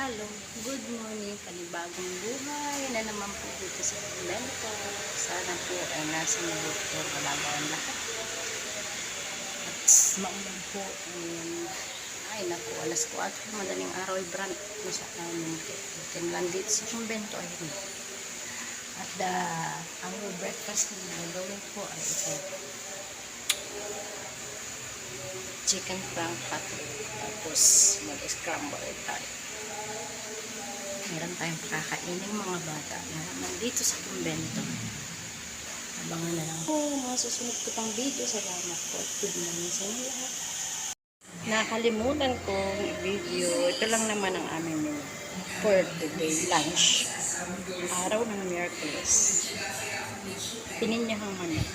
Hello, good morning, panibagong buhay na naman po dito sa Pimenta. Sana po ay nasa mabuti po kalagayan lahat. At maulan po, ay naku, alas 4, madaling araw ay brand po sa amin. Tinlan dito sa kumbento ay at ang breakfast na gawin po ay ito. Chicken frank patty. Tapos mag-scramble tayo. Meron tayong kakainin mga bata na nandito sa kumbento. Abangan na lang po mga susunod ko pang video. Salamat po at good morning sa inyo lahat. Nakalimutan kong i-video. Ito lang naman ang aming menu for today lunch. Araw ng Miyerkules. Pininyahang manok.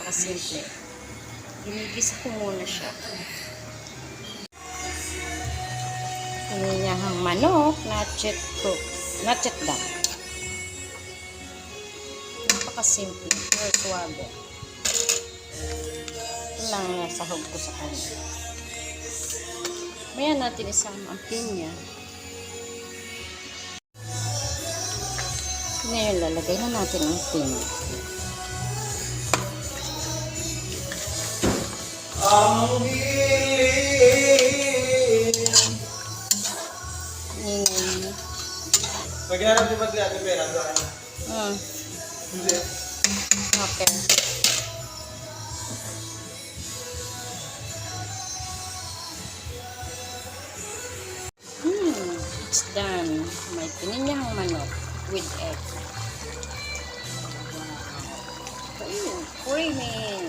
Pakasimple. Ginigisa ko muna siya. Pininyahang manok, nachet cook. Nachet dam. Napakasimple. Pure suwabe. Ito lang nasahog ko sa kanya. Maya natin isama ang pinya. Ngayon, lalagay na natin ang pinya. Pagharap di ba ati pera doon? Hindi. Okay. It's done. May pininyahang manok with egg. Wow. Creamy.